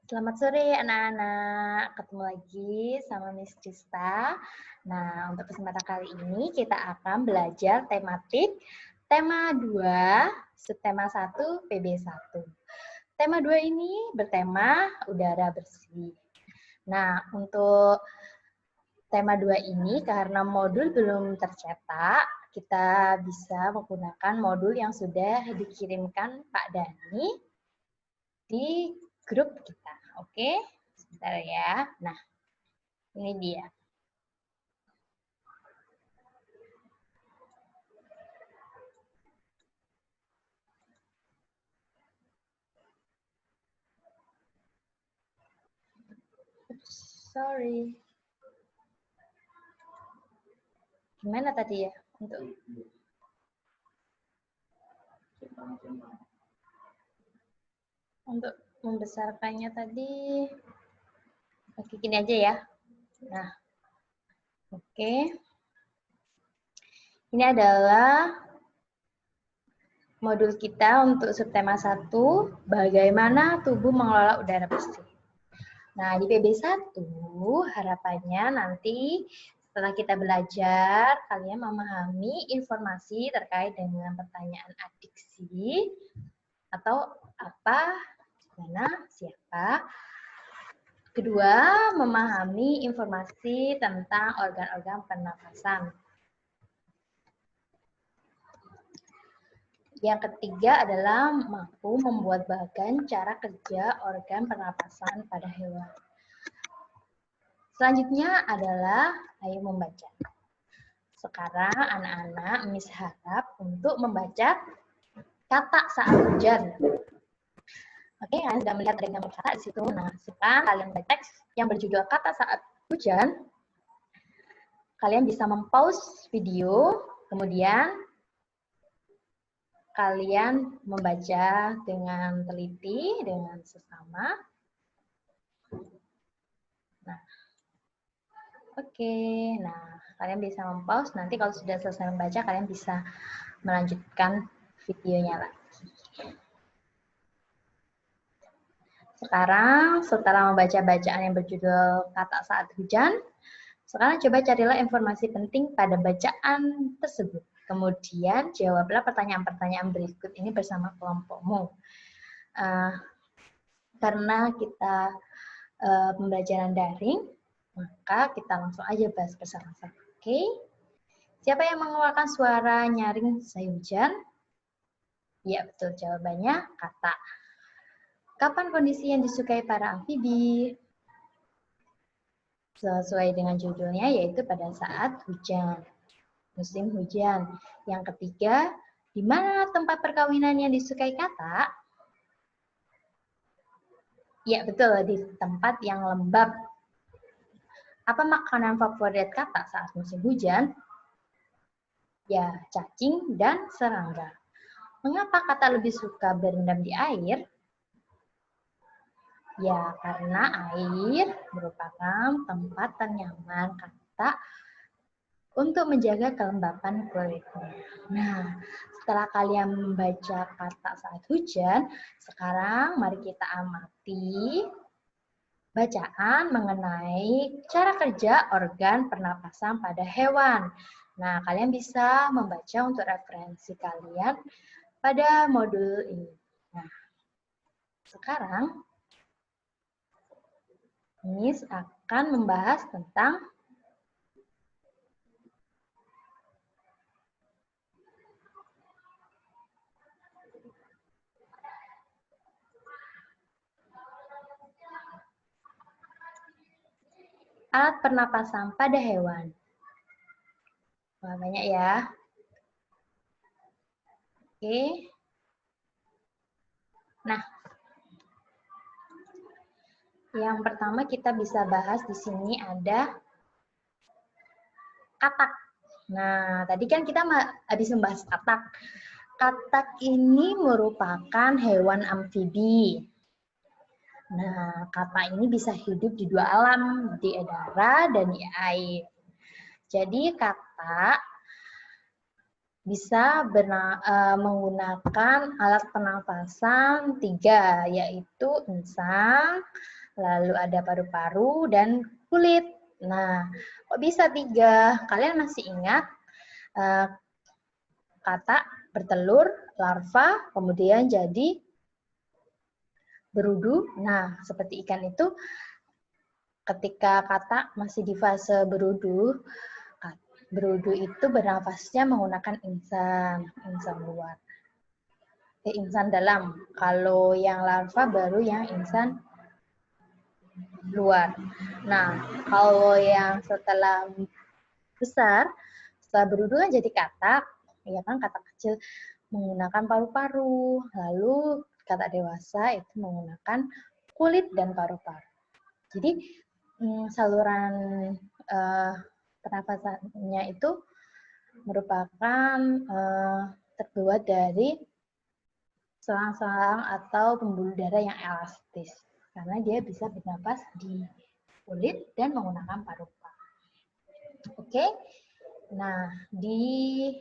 Selamat sore anak-anak, ketemu lagi sama Miss Krista. Nah, untuk kesempatan kali ini kita akan belajar tematik tema 2, subtema 1, PB1. Tema 2 ini bertema udara bersih. Nah, untuk tema 2 ini karena modul belum tercetak, kita bisa menggunakan modul yang sudah dikirimkan Pak Dani di grup kita. Oke, sebentar ya. Nah, ini dia. Sorry. Gimana tadi ya? Untuk membesarkannya tadi, oke gini aja ya. Nah, oke. Ini adalah modul kita untuk subtema 1, bagaimana tubuh mengelola udara bersih. Nah, di PB1 harapannya nanti setelah kita belajar, kalian memahami informasi terkait dengan pertanyaan adiksi atau apa, mana, siapa. Kedua, memahami informasi tentang organ-organ pernapasan. Yang ketiga adalah mampu membuat bagan cara kerja organ pernapasan pada hewan. Selanjutnya adalah ayo membaca. Sekarang anak-anak Miss harap untuk membaca kata saat hujan. Oke, kalian sudah melihat ada gambar kata di situ. Nah, sekarang kalian baca teks yang berjudul kata saat hujan. Kalian bisa mempause video, kemudian kalian membaca dengan teliti, dengan sesama. Nah, oke. Nah, kalian bisa mempause. Nanti kalau sudah selesai membaca, kalian bisa melanjutkan videonya lagi. Sekarang, setelah membaca bacaan yang berjudul kata saat hujan, sekarang coba carilah informasi penting pada bacaan tersebut. Kemudian jawablah pertanyaan-pertanyaan berikut ini bersama kelompokmu. Karena kita pembelajaran daring, maka kita langsung aja bahas bersama-sama. Oke? Siapa yang mengeluarkan suara nyaring selesai hujan? Ya, betul. Jawabannya kata. Kapan kondisi yang disukai para amfibi? Sesuai dengan judulnya, yaitu pada saat hujan. Musim hujan. Yang ketiga, di mana tempat perkawinan yang disukai kata? Ya, betul, di tempat yang lembab. Apa makanan favorit kata saat musim hujan? Ya, cacing dan serangga. Mengapa kata lebih suka berendam di air? Ya, karena air merupakan tempat ternyaman kata untuk menjaga kelembapan kulitnya. Nah, setelah kalian membaca kata saat hujan, sekarang mari kita amati bacaan mengenai cara kerja organ pernapasan pada hewan. Nah, kalian bisa membaca untuk referensi kalian pada modul ini. Nah, sekarang Miss akan membahas tentang alat pernapasan pada hewan. Wah, banyak ya. Oke. Nah, yang pertama kita bisa bahas di sini ada katak. Nah, tadi kan kita habis membahas katak. Katak ini merupakan hewan amfibi. Nah, katak ini bisa hidup di dua alam, di udara dan di air. Jadi katak bisa menggunakan alat pernafasan 3, yaitu insang, lalu ada paru-paru, dan kulit. Nah, kok bisa 3? Kalian masih ingat kata bertelur, larva, kemudian jadi berudu? Nah, seperti ikan itu, ketika kata masih di fase berudu itu bernafasnya menggunakan insang luar. Insang dalam. Kalau yang larva baru yang insang luar. Nah, kalau yang setelah besar, setelah berudu kan jadi katak, ya kan, katak kecil menggunakan paru-paru. Lalu katak dewasa itu menggunakan kulit dan paru-paru. Jadi saluran pernafasannya itu merupakan terbuat dari selang-selang atau pembuluh darah yang elastis, karena dia bisa bernapas di kulit dan menggunakan paru-paru. Oke, nah di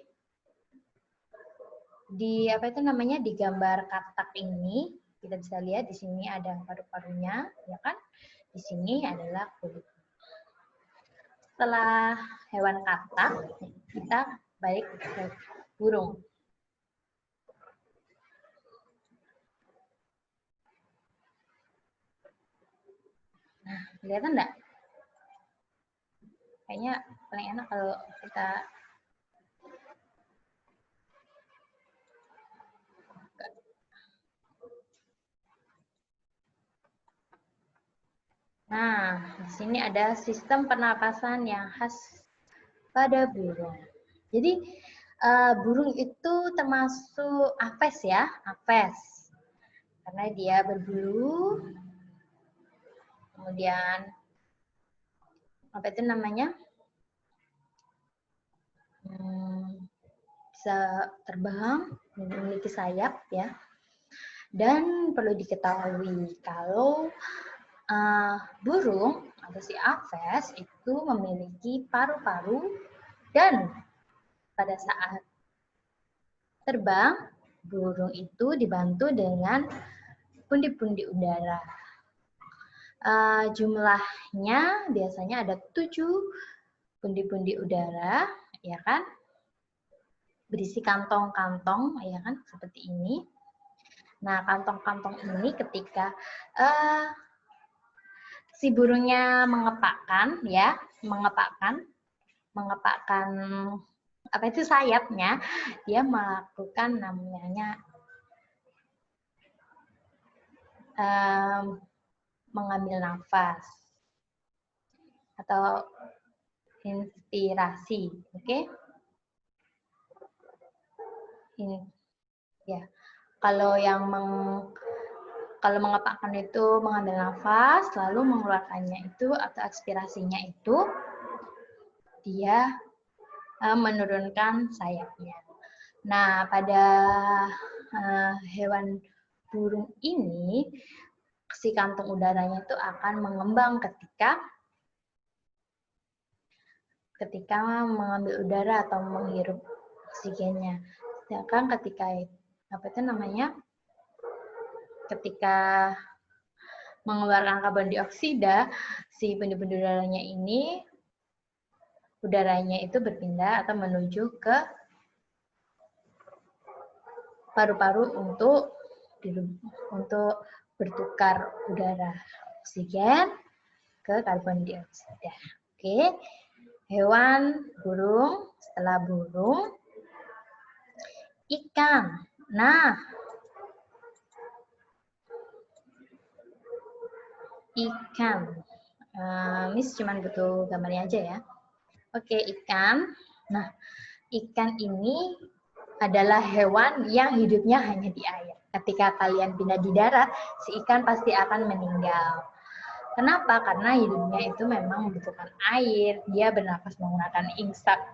apa itu namanya, di gambar katak ini kita bisa lihat di sini ada paru-parunya, ya kan? Di sini adalah kulit. Setelah hewan katak, kita balik ke burung. Nah, kelihatan enggak? Kayaknya paling enak kalau kita Nah, di sini ada sistem pernapasan yang khas pada burung. Jadi, burung itu termasuk apes ya, apes. Karena dia berbulu, kemudian apa itu namanya, bisa terbang, memiliki sayap ya. Dan perlu diketahui kalau burung atau si apes itu memiliki paru-paru, dan pada saat terbang, burung itu dibantu dengan pundi-pundi udara. Jumlahnya biasanya ada 7 pundi-pundi udara, ya kan? Berisi kantong-kantong, ya kan? Seperti ini. Nah, kantong-kantong ini ketika si burungnya mengepakkan, ya, mengepakkan apa itu sayapnya, dia melakukan namanya mengambil nafas atau inspirasi, oke? Ini ya. Kalau yang kalau mengepakkan itu mengambil nafas, lalu mengeluarkannya itu atau ekspirasinya itu dia menurunkan sayapnya. Nah, pada hewan burung ini, si kantung udaranya itu akan mengembang ketika mengambil udara atau menghirup oksigennya. Sedangkan ketika apa itu namanya, ketika mengeluarkan karbon dioksida, si pundi-pundi udaranya itu berpindah atau menuju ke paru-paru untuk bertukar udara oksigen ke karbon dioksida. Oke, hewan burung, setelah burung, ikan. Nah, ikan. Miss cuma butuh gambarnya aja ya. Oke, ikan. Nah, ikan ini adalah hewan yang hidupnya hanya di air. Ketika kalian pindah di darat, si ikan pasti akan meninggal. Kenapa? Karena hidupnya itu memang membutuhkan air. Dia bernapas menggunakan insang.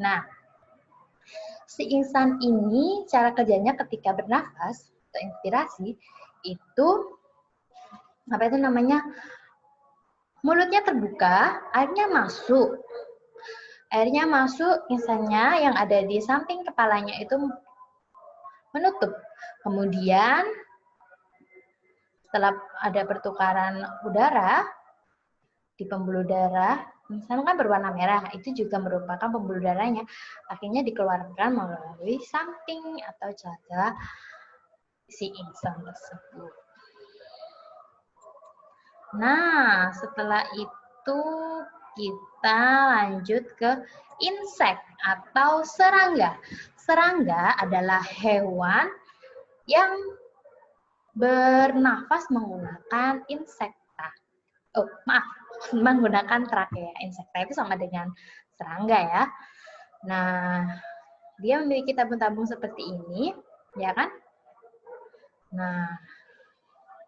Nah, si insang ini cara kerjanya ketika bernafas atau inspirasi itu apa itu namanya, mulutnya terbuka, airnya masuk. Airnya masuk, misalnya yang ada di samping kepalanya itu menutup. Kemudian setelah ada pertukaran udara di pembuluh darah, misalnya kan berwarna merah, itu juga merupakan pembuluh darahnya. Akhirnya dikeluarkan melalui samping atau jaga si insan tersebut. Nah, setelah itu kita lanjut ke insek atau serangga. Serangga adalah hewan yang bernafas menggunakan insekta. Oh, maaf, menggunakan trakea. Insekta itu sama dengan serangga ya. Nah, dia memiliki tabung-tabung seperti ini, ya kan? Nah,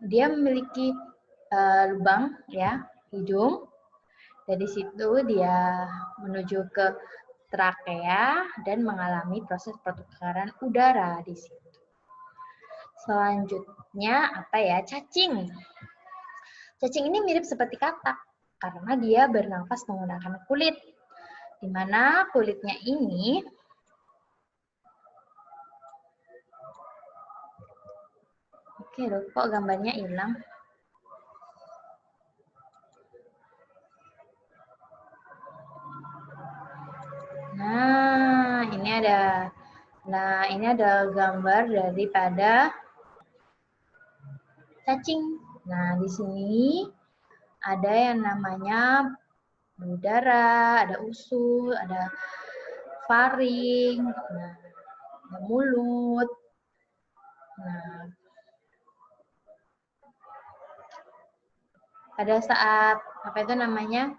dia memiliki lubang ya, hidung. Dari situ dia menuju ke trakea dan mengalami proses pertukaran udara di situ. Selanjutnya apa ya? Cacing. Cacing ini mirip seperti katak karena dia bernafas menggunakan kulit. Di mana kulitnya ini oke, loh, kok gambarnya hilang? Nah, ini ada gambar daripada cacing. Nah, di sini ada yang namanya udara, ada usus, ada faring, nah, ada mulut. Nah, pada saat apa itu namanya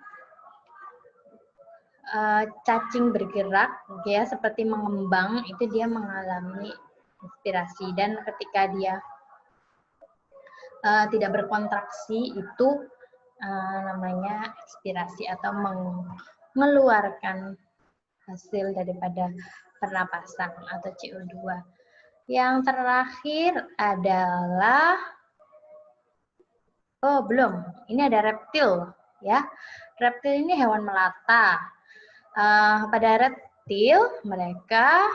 cacing bergerak, ya seperti mengembang, itu dia mengalami inspirasi, dan ketika dia tidak berkontraksi itu namanya ekspirasi atau mengeluarkan hasil daripada pernapasan atau CO2. Yang terakhir adalah belum. Ini ada reptil ya. Reptil ini hewan melata. Pada reptil mereka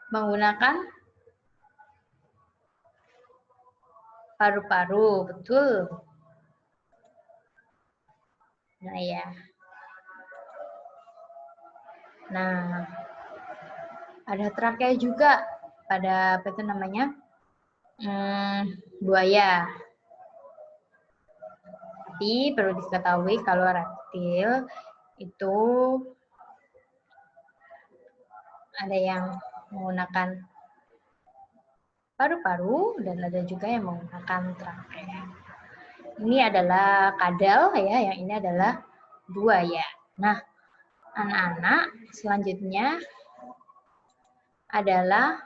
menggunakan paru-paru, betul. Nah ya. Nah, ada trakea juga pada apa itu namanya buaya. Tapi perlu diketahui kalau reptil itu ada yang menggunakan paru-paru dan ada juga yang menggunakan trakea. Ini adalah kadal ya, yang ini adalah buaya. Nah, anak-anak selanjutnya adalah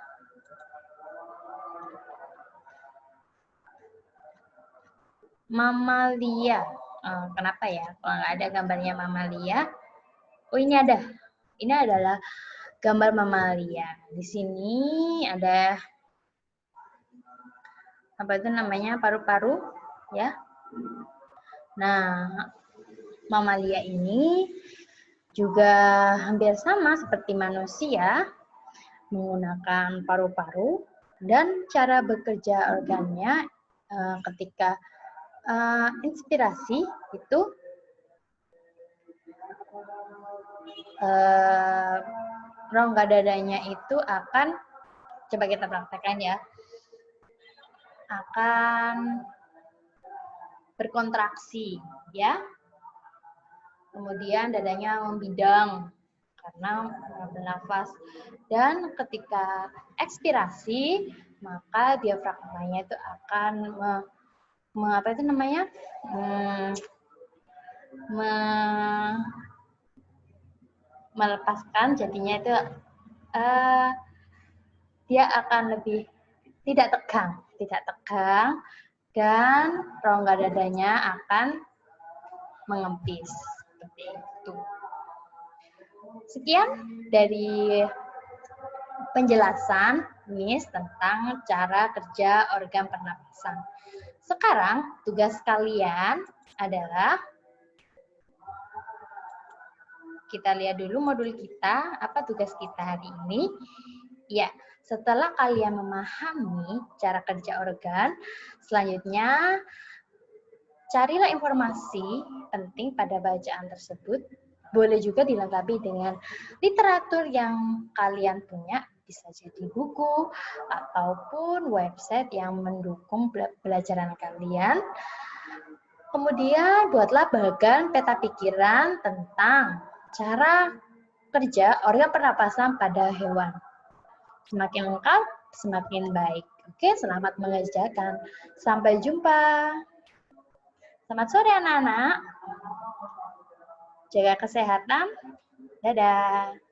mamalia. Kenapa ya? Kalau nggak ada gambarnya mamalia. Oh, ini ada. Ini adalah gambar mamalia. Di sini ada apa itu namanya paru-paru ya. Nah, mamalia ini juga hampir sama seperti manusia, menggunakan paru-paru, dan cara bekerja organnya ketika inspirasi itu rongga dadanya itu akan, coba kita praktekkan ya, akan berkontraksi ya, kemudian dadanya membidang karena bernafas, dan ketika ekspirasi maka diafragmanya itu akan apa itu namanya melepaskan, jadinya itu dia akan lebih tidak tegang dan rongga dadanya akan mengempis seperti itu. Sekian dari penjelasan Miss tentang cara kerja organ pernapasan. Sekarang tugas kalian adalah kita lihat dulu modul kita, apa tugas kita hari ini. Ya, setelah kalian memahami cara kerja organ, selanjutnya carilah informasi penting pada bacaan tersebut. Boleh juga dilengkapi dengan literatur yang kalian punya, bisa jadi buku ataupun website yang mendukung pelajaran kalian. Kemudian buatlah bagan peta pikiran tentang cara kerja organ pernapasan pada hewan. Semakin lengkap, semakin baik. Oke, selamat mengerjakan. Sampai jumpa. Selamat sore anak-anak. Jaga kesehatan. Dadah.